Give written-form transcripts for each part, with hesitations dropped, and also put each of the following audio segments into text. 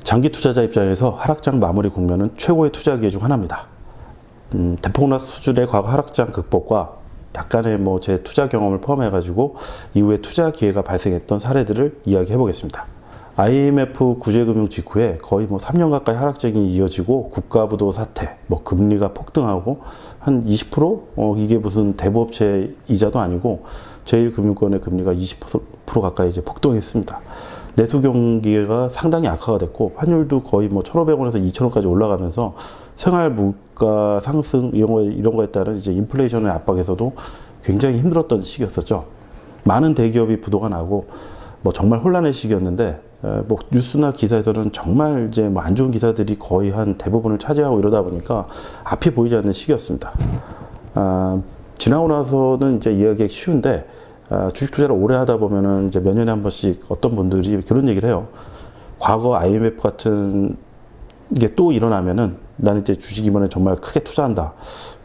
장기 투자자 입장에서 하락장 마무리 국면은 최고의 투자 기회 중 하나입니다. 대폭락 수준의 과거 하락장 극복과 약간의 제 투자 경험을 포함해가지고 이후에 투자 기회가 발생했던 사례들을 이야기해 보겠습니다. IMF 구제금융 직후에 거의 3년 가까이 하락장이 이어지고 국가부도 사태, 금리가 폭등하고 한 20%? 이게 무슨 대부업체 이자도 아니고 제1금융권의 금리가 20% 가까이 이제 폭등했습니다. 내수 경기가 상당히 악화가 됐고 환율도 거의 1,500원에서 2,000원까지 올라가면서 생활 물가 상승 이런 거에 따른 이제 인플레이션의 압박에서도 굉장히 힘들었던 시기였었죠. 많은 대기업이 부도가 나고 정말 혼란의 시기였는데 뉴스나 기사에서는 정말 이제 안 좋은 기사들이 거의 한 대부분을 차지하고 이러다 보니까 앞이 보이지 않는 시기였습니다. 지나고 나서는 이제 이야기하기 쉬운데 주식 투자를 오래 하다 보면은 이제 몇 년에 한 번씩 어떤 분들이 그런 얘기를 해요. 과거 IMF 같은 게 또 일어나면은 나는 이제 주식 이번에 정말 크게 투자한다.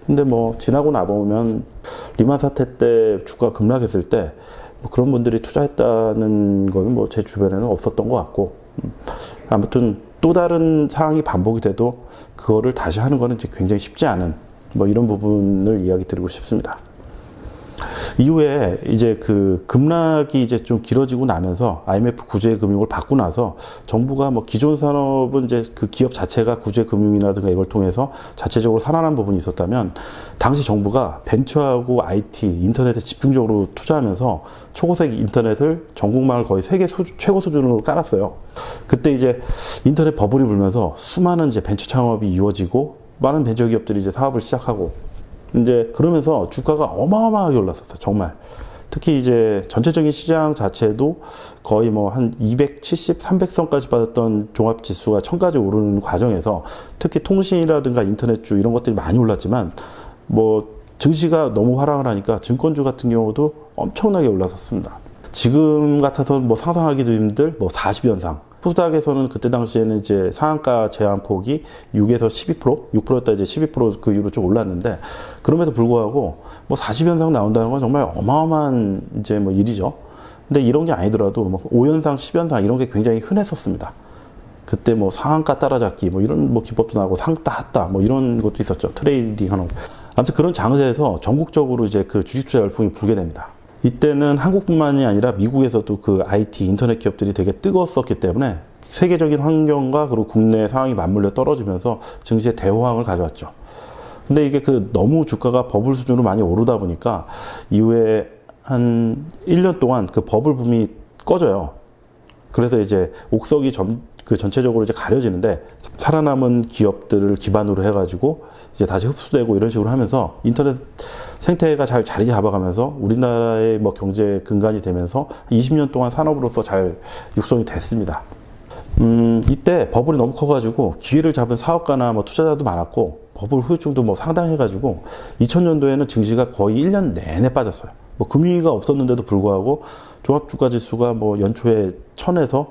근데 지나고 나보면 리만 사태 때 주가 급락했을 때 그런 분들이 투자했다는 거는 제 주변에는 없었던 것 같고, 아무튼 또 다른 상황이 반복이 돼도 그거를 다시 하는 거는 이제 굉장히 쉽지 않은 이런 부분을 이야기 드리고 싶습니다. 이후에 이제 그 급락이 이제 좀 길어지고 나면서 IMF 구제 금융을 받고 나서 정부가 기존 산업은 이제 그 기업 자체가 구제 금융이라든가 이걸 통해서 자체적으로 살아난 부분이 있었다면 당시 정부가 벤처하고 IT, 인터넷에 집중적으로 투자하면서 초고색 인터넷을 전국망을 거의 세계 최고 수준으로 깔았어요. 그때 이제 인터넷 버블이 불면서 수많은 이제 벤처 창업이 이루어지고 많은 벤처 기업들이 이제 사업을 시작하고 이제 그러면서 주가가 어마어마하게 올랐었어요. 정말. 특히 이제 전체적인 시장 자체도 거의 한 270, 300선까지 받았던 종합지수가 1000까지 오르는 과정에서 특히 통신이라든가 인터넷주 이런 것들이 많이 올랐지만 증시가 너무 하락을 하니까 증권주 같은 경우도 엄청나게 올랐었습니다. 지금 같아서 상상하기도 힘들 40연상. 코스닥에서는 그때 당시에는 이제 상한가 제한폭이 6에서 12%, 6%였다 이제 12% 그 이후로 좀 올랐는데, 그럼에도 불구하고 40연상 나온다는 건 정말 어마어마한 이제 일이죠. 근데 이런 게 아니더라도 5연상, 10연상 이런 게 굉장히 흔했었습니다. 그때 상한가 따라잡기 이런 기법도 나오고 상따 핫따 이런 것도 있었죠. 트레이딩 하는 거. 아무튼 그런 장세에서 전국적으로 이제 그 주식투자 열풍이 불게 됩니다. 이때는 한국뿐만이 아니라 미국에서도 그 IT, 인터넷 기업들이 되게 뜨거웠었기 때문에 세계적인 환경과 그리고 국내 상황이 맞물려 떨어지면서 증시에 대호황을 가져왔죠. 근데 이게 너무 주가가 버블 수준으로 많이 오르다 보니까 이후에 한 1년 동안 그 버블 붐이 꺼져요. 그래서 이제 옥석이 전체적으로 이제 가려지는데 살아남은 기업들을 기반으로 해가지고 이제 다시 흡수되고 이런 식으로 하면서 인터넷 생태가 잘 자리 잡아가면서 우리나라의 경제 근간이 되면서 20년 동안 산업으로서 잘 육성이 됐습니다. 이때 버블이 너무 커가지고 기회를 잡은 사업가나 투자자도 많았고 버블 후유증도 상당해가지고 2000년도에는 증시가 거의 1년 내내 빠졌어요. 금융위기가 없었는데도 불구하고 종합주가지수가 연초에 1000에서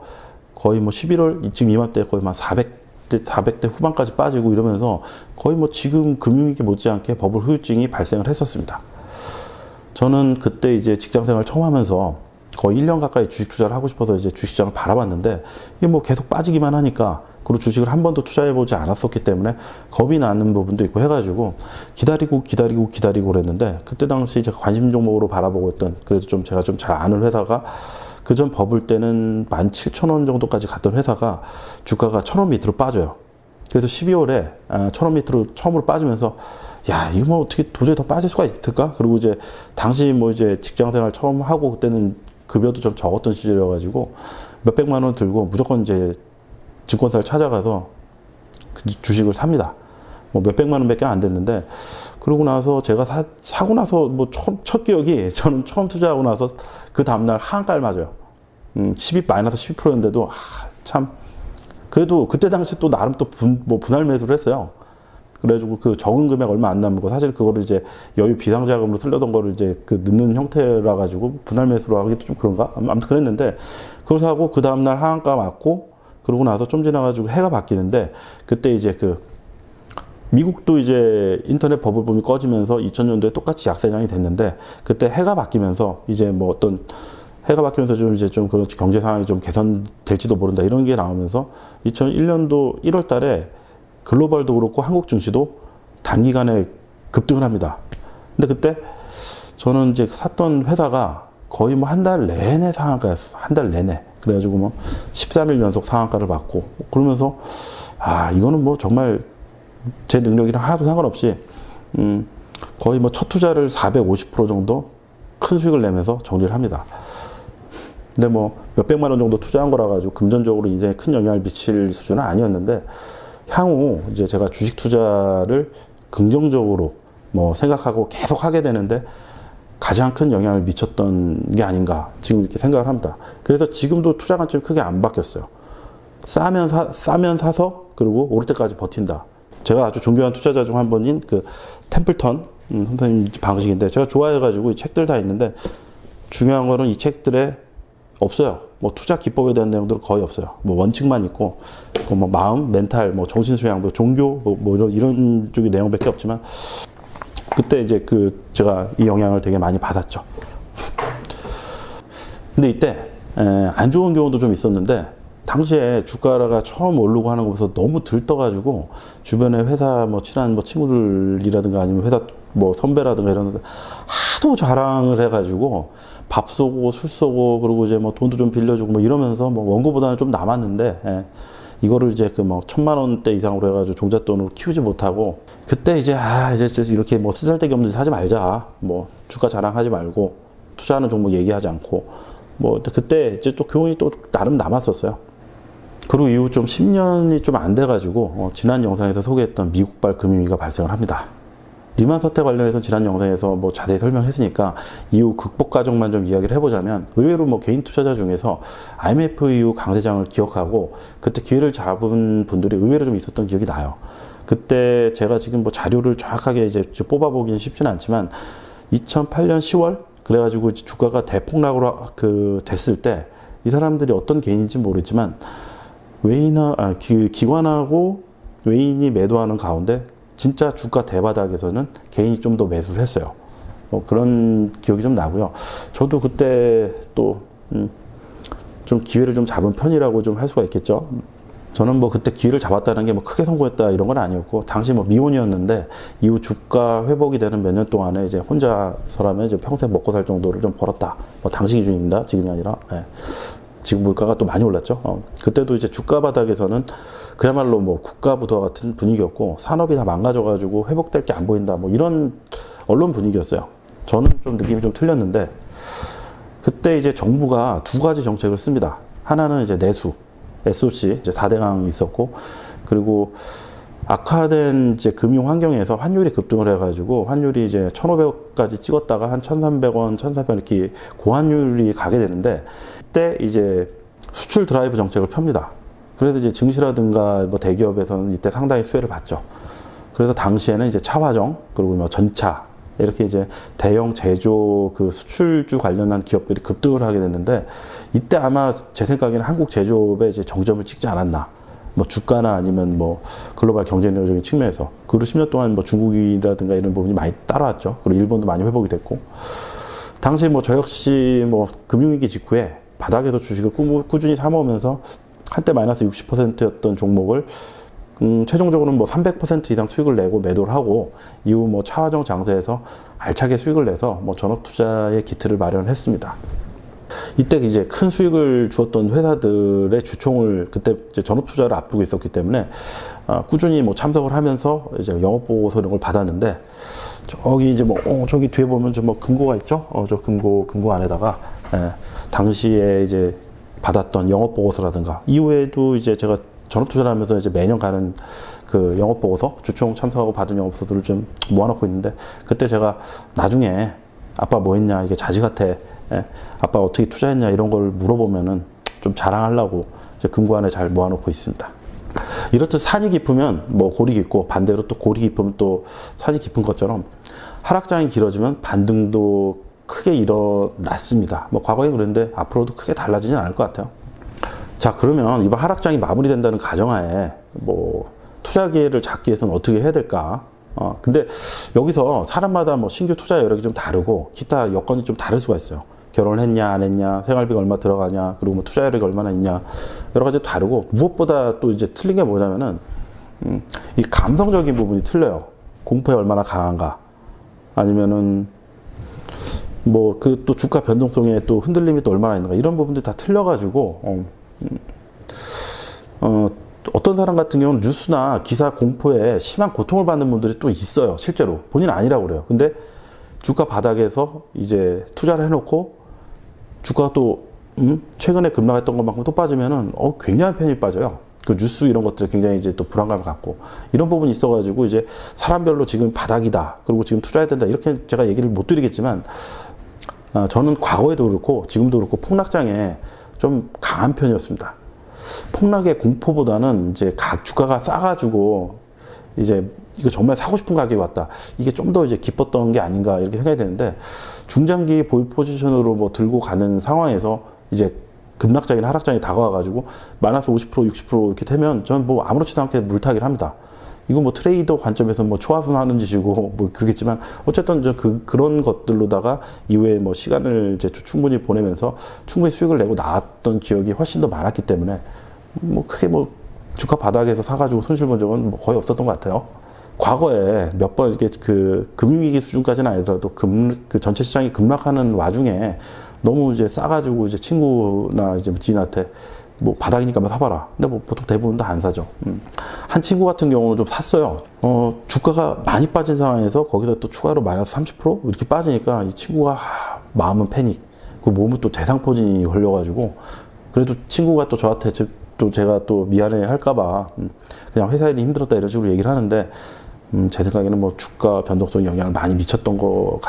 거의 11월 지금 이맘때 거의 400대 후반까지 빠지고 이러면서 거의 지금 금융위기 못지않게 버블 후유증이 발생을 했었습니다. 저는 그때 이제 직장생활 처음 하면서 거의 1년 가까이 주식 투자를 하고 싶어서 이제 주식시장을 바라봤는데 이게 계속 빠지기만 하니까, 그리고 주식을 한 번도 투자해보지 않았었기 때문에 겁이 나는 부분도 있고 해가지고 기다리고 그랬는데, 그때 당시 제가 관심 종목으로 바라보고 있던, 그래도 제가 잘 아는 회사가 그전 버블 때는 17,000원 정도까지 갔던 회사가 주가가 1,000원 밑으로 빠져요. 그래서 12월에 1,000원 밑으로 처음으로 빠지면서 야, 이거 어떻게 도저히 더 빠질 수가 있을까? 그리고 이제 당시 이제 직장 생활 처음 하고 그때는 급여도 좀 적었던 시절이어가지고 몇백만 원 들고 무조건 이제 증권사를 찾아가서 그 주식을 삽니다. 몇백만 원밖에 안 됐는데, 그러고 나서 제가 사고 나서 첫 기억이, 저는 처음 투자하고 나서 그 다음날 하한가를 맞아요. 마이너스 12%였는데도 참 그래도 그때 당시 또 나름 또 분할 매수를 했어요. 그래가지고 그 적은 금액 얼마 안 남고, 사실 그거를 이제 여유 비상자금으로 쓰려던 거를 이제 넣는 형태라 가지고 분할 매수로 하기도 좀 그런가? 아무튼 그랬는데, 그걸 사고 그 다음날 하한가 맞고, 그러고 나서 좀 지나가지고 해가 바뀌는데, 그때 이제 미국도 이제 인터넷 버블 붐이 꺼지면서 2000년도에 똑같이 약세장이 됐는데, 그때 해가 바뀌면서 이제 어떤 해가 바뀌면서 좀 이제 좀 그런 경제 상황이 좀 개선될지도 모른다 이런 게 나오면서 2001년도 1월 달에 글로벌도 그렇고 한국 증시도 단기간에 급등을 합니다. 근데 그때 저는 이제 샀던 회사가 거의 뭐 한 달 내내 상한가였어. 한 달 내내. 그래가지고 뭐 13일 연속 상한가를 받고 그러면서 아 이거는 뭐 정말 제 능력이랑 하나도 상관없이 거의 뭐 첫 투자를 450% 정도 큰 수익을 내면서 정리를 합니다. 근데 뭐 몇백만 원 정도 투자한 거라 가지고 금전적으로 인생에 큰 영향을 미칠 수준은 아니었는데 향후 이제 제가 주식 투자를 긍정적으로 뭐 생각하고 계속 하게 되는데 가장 큰 영향을 미쳤던 게 아닌가 지금 이렇게 생각을 합니다. 그래서 지금도 투자 관점이 크게 안 바뀌었어요. 싸면 사서 그리고 오를 때까지 버틴다. 제가 아주 존경한 투자자 중 한 분인 그 템플턴 선생님 방식인데 제가 좋아해가지고 이 책들 다 있는데 중요한 거는 이 책들에 없어요. 뭐 투자 기법에 대한 내용들은 거의 없어요. 뭐 원칙만 있고 뭐 마음, 멘탈, 뭐 정신 수양, 뭐 종교, 뭐 이런 쪽의 내용밖에 없지만 그때 이제 제가 이 영향을 되게 많이 받았죠. 근데 이때 안 좋은 경우도 좀 있었는데 당시에 주가가 처음 오르고 하는 거 보면서 너무 들떠가지고 주변에 회사 뭐 친한 뭐 친구들이라든가 아니면 회사 뭐 선배라든가 이런 데서 하도 자랑을 해가지고 밥 쏘고 술 쏘고 그리고 이제 뭐 돈도 좀 빌려주고 뭐 이러면서 뭐 원고보다는 좀 남았는데 이거를 이제 그 뭐 1,000만 원대 이상으로 해가지고 종잣돈으로 키우지 못하고 그때 이제 이제 이렇게 뭐 쓰잘데기 없는 짓 하지 말자 뭐 주가 자랑하지 말고 투자하는 종목 얘기하지 않고 뭐 그때 이제 또 교훈이 또 나름 남았었어요. 그리고 이후 좀 10년이 좀 안 돼가지고 지난 영상에서 소개했던 미국발 금융위기가 발생을 합니다. 리만 사태 관련해서 지난 영상에서 뭐 자세히 설명했으니까 이후 극복 과정만 좀 이야기를 해보자면 의외로 뭐 개인 투자자 중에서 IMF 이후 강세장을 기억하고 그때 기회를 잡은 분들이 의외로 좀 있었던 기억이 나요. 그때 제가 지금 뭐 자료를 정확하게 이제 뽑아보기는 쉽지는 않지만 2008년 10월 그래가지고 주가가 대폭락으로 됐을 때 이 사람들이 어떤 개인인지 모르지만 기관하고 외인이 매도하는 가운데 진짜 주가 대바닥에서는 개인이 좀 더 매수를 했어요. 그런 기억이 좀 나고요. 저도 그때 또 좀 기회를 좀 잡은 편이라고 좀 할 수가 있겠죠. 저는 뭐 그때 기회를 잡았다는 게 뭐 크게 성공했다 이런 건 아니었고 당시 뭐 미혼이었는데 이후 주가 회복이 되는 몇 년 동안에 이제 혼자서라면 이제 평생 먹고 살 정도를 좀 벌었다. 뭐 당시 기준입니다. 지금이 아니라. 지금 물가가 또 많이 올랐죠. 그때도 이제 주가 바닥에서는 그야말로 뭐 국가부도 같은 분위기였고 산업이 다 망가져가지고 회복될 게 안 보인다. 뭐 이런 언론 분위기였어요. 저는 좀 느낌이 좀 틀렸는데 그때 이제 정부가 두 가지 정책을 씁니다. 하나는 이제 내수, SOC 이제 4대강 있었고 그리고 악화된 이제 금융 환경에서 환율이 급등을 해가지고 환율이 이제 1,500까지 찍었다가 한 1,300원, 1,400원 이렇게 고환율이 가게 되는데 그때 이제 수출 드라이브 정책을 펴니다. 그래서 이제 증시라든가 뭐 대기업에서는 이때 상당히 수혜를 받죠. 그래서 당시에는 이제 차화정 그리고 뭐 전차 이렇게 이제 대형 제조 수출주 관련한 기업들이 급등을 하게 됐는데 이때 아마 제 생각에는 한국 제조업에 이제 정점을 찍지 않았나. 뭐 주가나 아니면 뭐 글로벌 경제력적인 측면에서 그리고 10년 동안 뭐 중국이라든가 이런 부분이 많이 따라왔죠. 그리고 일본도 많이 회복이 됐고 당시 뭐 저 역시 뭐 금융위기 직후에 바닥에서 주식을 꾸준히 사모으면서 한때 마이너스 60%였던 종목을 최종적으로는 뭐 300% 이상 수익을 내고 매도를 하고 이후 뭐 차화정 장세에서 알차게 수익을 내서 뭐 전업 투자의 기틀을 마련했습니다. 이때 이제 큰 수익을 주었던 회사들의 주총을 그때 이제 전업 투자를 앞두고 있었기 때문에 꾸준히 뭐 참석을 하면서 이제 영업 보고서 이런 걸 받았는데 저기 이제 뭐 저기 뒤에 보면 뭐 금고가 있죠. 저 금고 안에다가 당시에 이제 받았던 영업 보고서라든가 이후에도 이제 제가 전업 투자를 하면서 이제 매년 가는 그 영업 보고서 주총 참석하고 받은 영업 보고서들을 좀 모아놓고 있는데 그때 제가 나중에 아빠 뭐 했냐 이게 자식한테 아빠 어떻게 투자했냐 이런 걸 물어보면은 좀 자랑하려고 이제 금고 안에 잘 모아놓고 있습니다. 이렇듯 산이 깊으면 뭐 골이 깊고 반대로 또 골이 깊으면 또 산이 깊은 것처럼 하락장이 길어지면 반등도 크게 일어났습니다. 뭐 과거엔 그랬는데 앞으로도 크게 달라지진 않을 것 같아요. 자 그러면 이번 하락장이 마무리된다는 가정하에 뭐 투자 기회를 잡기 위해서는 어떻게 해야 될까? 근데 여기서 사람마다 뭐 신규 투자 여력이 좀 다르고 기타 여건이 좀 다를 수가 있어요. 결혼을 했냐 안 했냐, 생활비가 얼마 들어가냐, 그리고 뭐 투자율이 얼마나 있냐, 여러 가지 다르고, 무엇보다 또 이제 틀린 게 뭐냐면은 이 감성적인 부분이 틀려요. 공포에 얼마나 강한가, 아니면은 뭐 그 또 주가 변동성에 또 흔들림이 또 얼마나 있는가, 이런 부분들이 다 틀려가지고 어떤 사람 같은 경우는 뉴스나 기사 공포에 심한 고통을 받는 분들이 또 있어요. 실제로 본인은 아니라고 그래요. 근데 주가 바닥에서 이제 투자를 해놓고 주가가 또 최근에 급락했던 것만큼 또 빠지면은 굉장히 편히 빠져요. 그 뉴스 이런 것들이 굉장히 이제 또 불안감을 갖고, 이런 부분이 있어가지고 이제 사람별로 지금 바닥이다, 그리고 지금 투자해야 된다, 이렇게 제가 얘기를 못 드리겠지만, 저는 과거에도 그렇고 지금도 그렇고 폭락장에 좀 강한 편이었습니다. 폭락의 공포보다는 이제 주가가 싸가지고 이제 이거 정말 사고 싶은 가격이 왔다, 이게 좀 더 이제 기뻤던 게 아닌가, 이렇게 생각이 되는데, 중장기 보유 포지션으로 뭐 들고 가는 상황에서 이제 급락장이나 하락장이 다가와가지고 마이너스 50%, 60% 이렇게 되면 저는 뭐 아무렇지도 않게 물타기를 합니다. 이거 뭐 트레이더 관점에서 뭐 초하순하는 짓이고 뭐 그러겠지만, 어쨌든 그런 것들로다가 이후에 뭐 시간을 이제 충분히 보내면서 충분히 수익을 내고 나왔던 기억이 훨씬 더 많았기 때문에, 뭐 크게 뭐 주가 바닥에서 사가지고 손실 본 적은 뭐 거의 없었던 것 같아요. 과거에 몇 번 이렇게 그 금융위기 수준까지는 아니더라도 그 전체 시장이 급락하는 와중에 너무 이제 싸가지고 이제 친구나 이제 지인한테 뭐 바닥이니까 한번 사봐라. 근데 뭐 보통 대부분 다 안 사죠. 한 친구 같은 경우는 좀 샀어요. 주가가 많이 빠진 상황에서 거기서 또 추가로 마이너스 30% 이렇게 빠지니까 이 친구가 마음은 패닉, 그 몸은 또 대상포진이 걸려가지고, 그래도 친구가 또 저한테 또 제가 또 미안해 할까봐 그냥 회사 일이 힘들었다 이런 식으로 얘기를 하는데, 제 생각에는 뭐 주가 변동성 영향을 많이 미쳤던 것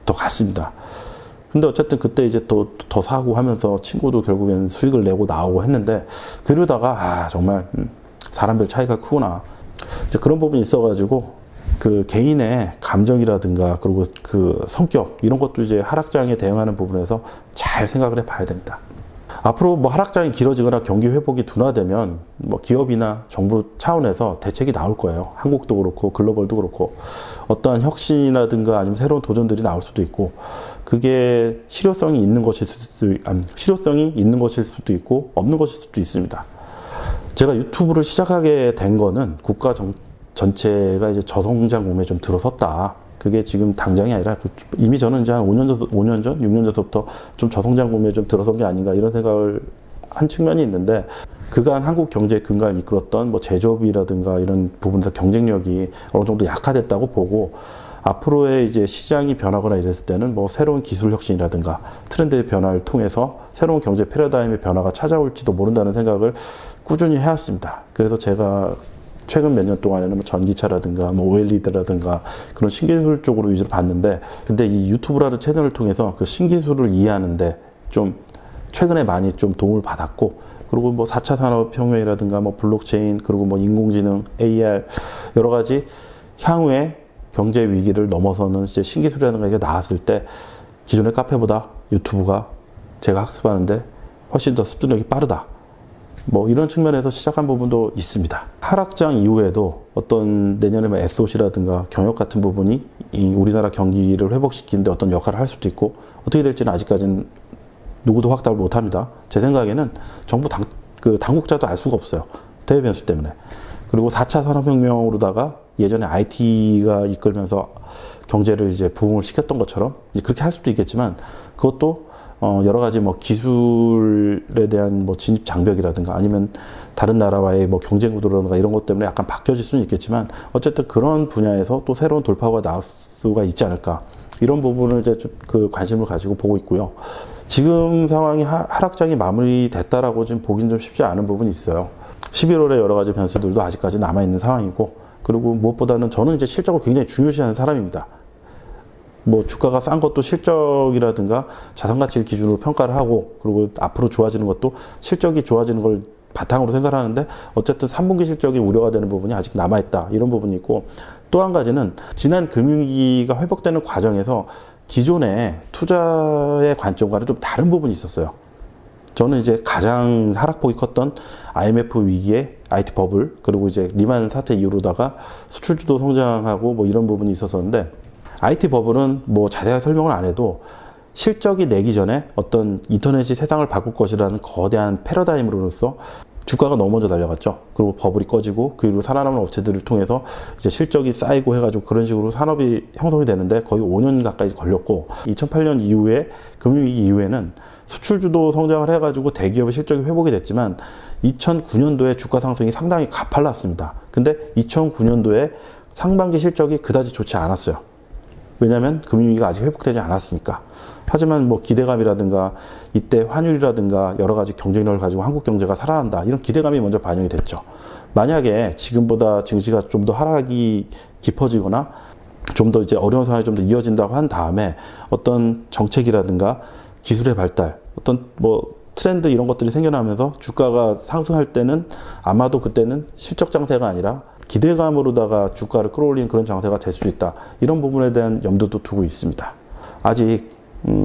같습니다. 근데 어쨌든 그때 이제 또 더 사고 하면서 친구도 결국엔 수익을 내고 나오고 했는데, 그러다가 정말 사람별 차이가 크구나, 이제 그런 부분이 있어가지고 그 개인의 감정이라든가 그리고 그 성격, 이런 것도 이제 하락장에 대응하는 부분에서 잘 생각을 해봐야 됩니다. 앞으로 뭐 하락장이 길어지거나 경기 회복이 둔화되면 뭐 기업이나 정부 차원에서 대책이 나올 거예요. 한국도 그렇고 글로벌도 그렇고 어떠한 혁신이라든가 아니면 새로운 도전들이 나올 수도 있고, 그게 실효성이 있는 것일 수도 있고 없는 것일 수도 있습니다. 제가 유튜브를 시작하게 된 거는 국가 전체가 이제 저성장 붐에 좀 들어섰다, 그게 지금 당장이 아니라 이미 저는 이제 한 5년 전, 6년 전부터 좀 저성장 붐에 좀 들어선 게 아닌가, 이런 생각을 한 측면이 있는데, 그간 한국 경제의 근간을 이끌었던 뭐 제조업이라든가 이런 부분에서 경쟁력이 어느 정도 약화됐다고 보고, 앞으로의 이제 시장이 변하거나 이랬을 때는 뭐 새로운 기술 혁신이라든가 트렌드의 변화를 통해서 새로운 경제 패러다임의 변화가 찾아올지도 모른다는 생각을 꾸준히 해왔습니다. 그래서 제가 최근 몇 년 동안에는 뭐 전기차라든가 뭐 OLED라든가 그런 신기술 쪽으로 위주로 봤는데, 근데 이 유튜브라는 채널을 통해서 그 신기술을 이해하는데 좀 최근에 많이 좀 도움을 받았고, 그리고 뭐 4차 산업혁명이라든가 뭐 블록체인, 그리고 뭐 인공지능, AR, 여러 가지 향후에 경제 위기를 넘어서는 이제 신기술이라든가 이게 나왔을 때 기존의 카페보다 유튜브가 제가 학습하는데 훨씬 더 습득력이 빠르다, 뭐 이런 측면에서 시작한 부분도 있습니다. 하락장 이후에도 어떤 내년에 뭐 SOC라든가 경영 같은 부분이 이 우리나라 경기를 회복시키는데 어떤 역할을 할 수도 있고, 어떻게 될지는 아직까지는 누구도 확답을 못합니다. 제 생각에는 정부 당국자도 알 수가 없어요. 대외 변수 때문에. 그리고 4차 산업혁명으로다가 예전에 IT가 이끌면서 경제를 이제 부흥을 시켰던 것처럼 이제 그렇게 할 수도 있겠지만, 그것도 여러 가지 뭐 기술에 대한 뭐 진입 장벽이라든가 아니면 다른 나라와의 뭐 경쟁 구도라든가 이런 것 때문에 약간 바뀌어질 수는 있겠지만, 어쨌든 그런 분야에서 또 새로운 돌파구가 나올 수가 있지 않을까, 이런 부분을 이제 좀 그 관심을 가지고 보고 있고요. 지금 상황이 하락장이 마무리됐다라고 지금 보기는 좀 쉽지 않은 부분이 있어요. 11월에 여러 가지 변수들도 아직까지 남아있는 상황이고, 그리고 무엇보다는 저는 이제 실적을 굉장히 중요시하는 사람입니다. 뭐 주가가 싼 것도 실적이라든가 자산가치를 기준으로 평가를 하고, 그리고 앞으로 좋아지는 것도 실적이 좋아지는 걸 바탕으로 생각을 하는데, 어쨌든 3분기 실적이 우려가 되는 부분이 아직 남아있다, 이런 부분이 있고, 또 한 가지는 지난 금융위기가 회복되는 과정에서 기존의 투자의 관점과는 좀 다른 부분이 있었어요. 저는 이제 가장 하락폭이 컸던 IMF 위기의 IT 버블, 그리고 이제 리만 사태 이후로다가 수출주도 성장하고 뭐 이런 부분이 있었었는데, IT 버블은 뭐 자세하게 설명을 안 해도 실적이 내기 전에 어떤 인터넷이 세상을 바꿀 것이라는 거대한 패러다임으로서 주가가 너무 먼저 달려갔죠. 그리고 버블이 꺼지고 그 이후로 살아남은 업체들을 통해서 이제 실적이 쌓이고 해가지고 그런 식으로 산업이 형성이 되는데 거의 5년 가까이 걸렸고 2008년 이후에 금융위기 이후에는 수출주도 성장을 해가지고 대기업의 실적이 회복이 됐지만 2009년도에 주가 상승이 상당히 가팔랐습니다. 근데 2009년도에 상반기 실적이 그다지 좋지 않았어요. 왜냐하면 금융위기가 아직 회복되지 않았으니까. 하지만 뭐 기대감이라든가 이때 환율이라든가 여러 가지 경쟁력을 가지고 한국 경제가 살아난다 이런 기대감이 먼저 반영이 됐죠. 만약에 지금보다 증시가 좀 더 하락이 깊어지거나 좀 더 이제 어려운 상황이 좀 더 이어진다고 한 다음에 어떤 정책이라든가 기술의 발달, 어떤 뭐 트렌드 이런 것들이 생겨나면서 주가가 상승할 때는 아마도 그때는 실적 장세가 아니라 기대감으로다가 주가를 끌어올리는 그런 장세가 될 수 있다. 이런 부분에 대한 염두도 두고 있습니다. 아직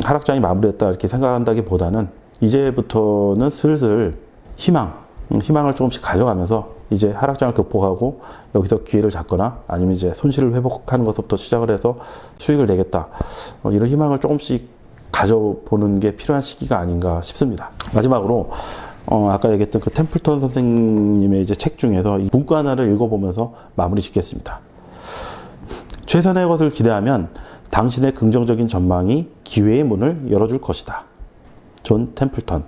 하락장이 마무리됐다 이렇게 생각한다기보다는 이제부터는 슬슬 희망을 조금씩 가져가면서 이제 하락장을 극복하고 여기서 기회를 잡거나 아니면 이제 손실을 회복하는 것부터 시작을 해서 수익을 내겠다. 이런 희망을 조금씩 가져보는 게 필요한 시기가 아닌가 싶습니다. 마지막으로 아까 얘기했던 그 템플턴 선생님의 이제 책 중에서 이 문구 하나를 읽어보면서 마무리 짓겠습니다. 최선의 것을 기대하면 당신의 긍정적인 전망이 기회의 문을 열어줄 것이다. 존 템플턴.